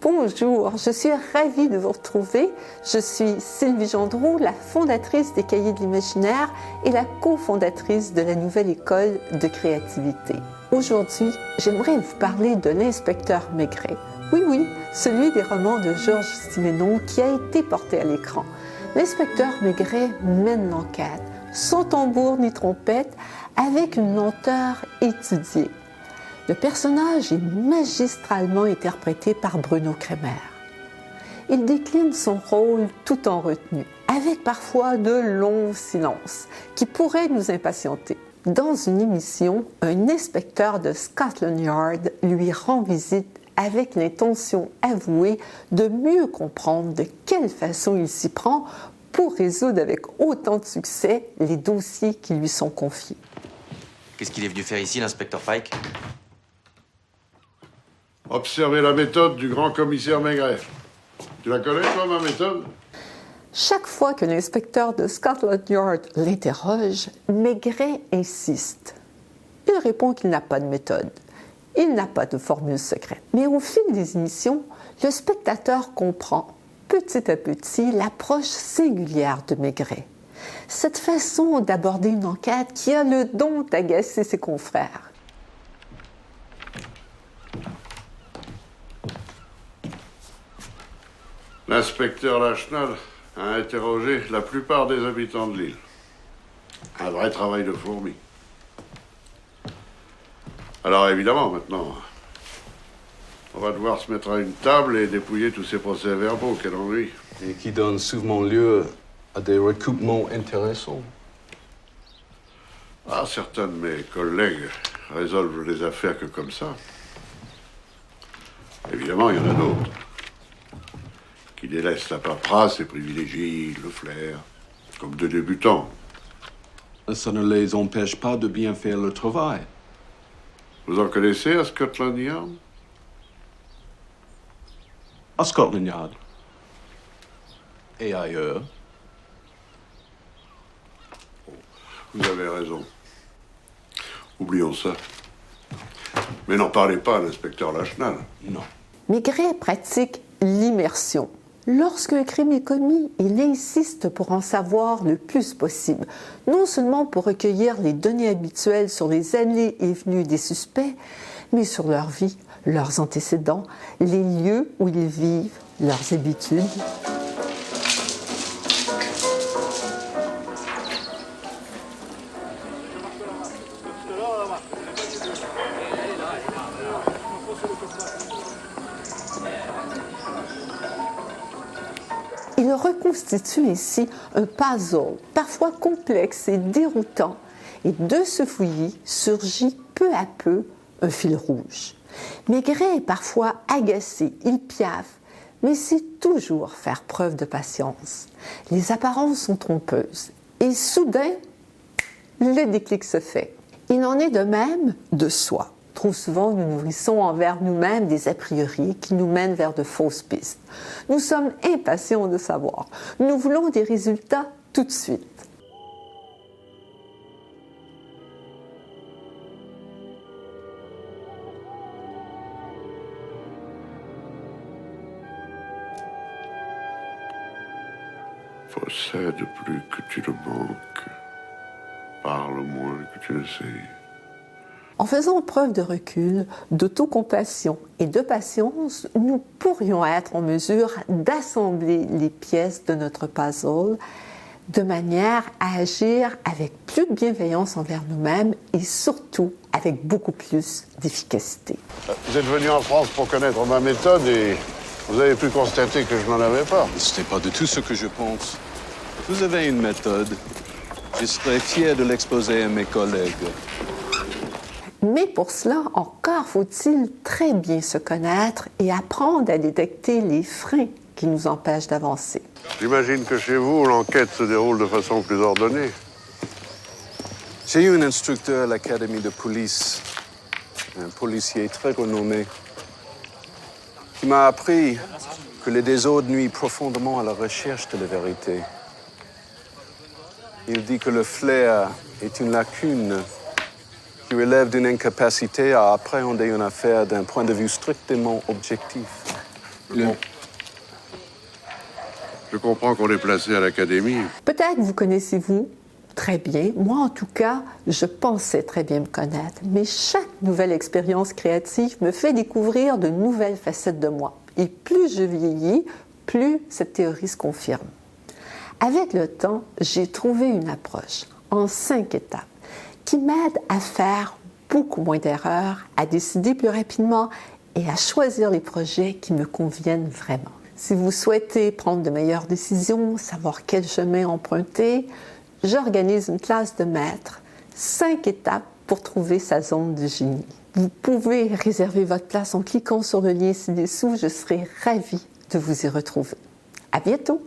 Bonjour, je suis ravie de vous retrouver. Je suis Sylvie Gendreau, la fondatrice des Cahiers de l'Imaginaire et la cofondatrice de la nouvelle école de créativité. Aujourd'hui, j'aimerais vous parler de l'inspecteur Maigret. Oui, celui des romans de Georges Simenon qui a été porté à l'écran. L'inspecteur Maigret mène l'enquête, sans tambour ni trompette, avec une lenteur étudiée. Le personnage est magistralement interprété par Bruno Kremer. Il décline son rôle tout en retenue, avec parfois de longs silences qui pourraient nous impatienter. Dans une émission, un inspecteur de Scotland Yard lui rend visite avec l'intention avouée de mieux comprendre de quelle façon il s'y prend pour résoudre avec autant de succès les dossiers qui lui sont confiés. Qu'est-ce qu'il est venu faire ici, l'inspecteur Pike? Observer la méthode du grand commissaire Maigret. Tu la connais, toi, ma méthode? Chaque fois que l'inspecteur de Scotland Yard l'interroge, Maigret insiste. Il répond qu'il n'a pas de méthode. Il n'a pas de formule secrète. Mais au fil des émissions, le spectateur comprend, petit à petit, l'approche singulière de Maigret. Cette façon d'aborder une enquête qui a le don d'agacer ses confrères. L'inspecteur Lachenal a interrogé la plupart des habitants de l'île. Un vrai travail de fourmi. Alors évidemment, maintenant, on va devoir se mettre à une table et dépouiller tous ces procès-verbaux, quel ennui. Et qui donnent souvent lieu à des recoupements intéressants. Ah, certains de mes collègues résolvent les affaires que comme ça. Évidemment, il y en a d'autres qui délaissent la paperasse et privilégient le flair, comme de débutants. Ça ne les empêche pas de bien faire le travail. Vous en connaissez à Scotland Yard? À Scotland Yard. Et ailleurs. Vous avez raison. Oublions ça. Mais n'en parlez pas à l'inspecteur Lachenal. Non. Maigret pratique l'immersion. Lorsqu'un crime est commis, il insiste pour en savoir le plus possible, non seulement pour recueillir les données habituelles sur les allées et venues des suspects, mais sur leur vie, leurs antécédents, les lieux où ils vivent, leurs habitudes. Il reconstitue ainsi un puzzle, parfois complexe et déroutant, et de ce fouillis surgit peu à peu un fil rouge. Maigret est parfois agacé, il piaffe, mais sait toujours faire preuve de patience. Les apparences sont trompeuses, et soudain, le déclic se fait. Il en est de même de soi. Trop souvent, nous nourrissons envers nous-mêmes des a priori qui nous mènent vers de fausses pistes. Nous sommes impatients de savoir. Nous voulons des résultats tout de suite. Possède plus que tu le manques. Parle moins que tu le sais. En faisant preuve de recul, d'autocompassion et de patience, nous pourrions être en mesure d'assembler les pièces de notre puzzle de manière à agir avec plus de bienveillance envers nous-mêmes et surtout avec beaucoup plus d'efficacité. Vous êtes venu en France pour connaître ma méthode et vous avez pu constater que je n'en avais pas. Ce n'est pas du tout ce que je pense. Vous avez une méthode. Je serais fier de l'exposer à mes collègues. Mais pour cela, encore faut-il très bien se connaître et apprendre à détecter les freins qui nous empêchent d'avancer. J'imagine que chez vous, l'enquête se déroule de façon plus ordonnée. J'ai eu un instructeur à l'académie de police, un policier très renommé, qui m'a appris que les désordres nuisent profondément à la recherche de la vérité. Il dit que le flair est une lacune qui relève d'une incapacité à appréhender une affaire d'un point de vue strictement objectif. Je comprends qu'on est placé à l'académie. Peut-être vous connaissez-vous très bien. Moi, en tout cas, je pensais très bien me connaître. Mais chaque nouvelle expérience créative me fait découvrir de nouvelles facettes de moi. Et plus je vieillis, plus cette théorie se confirme. Avec le temps, j'ai trouvé une approche en 5 étapes qui m'aide à faire beaucoup moins d'erreurs, à décider plus rapidement et à choisir les projets qui me conviennent vraiment. Si vous souhaitez prendre de meilleures décisions, savoir quel chemin emprunter, j'organise une classe de maître, 5 étapes pour trouver sa zone de génie. Vous pouvez réserver votre place en cliquant sur le lien ci-dessous. Je serai ravie de vous y retrouver. À bientôt!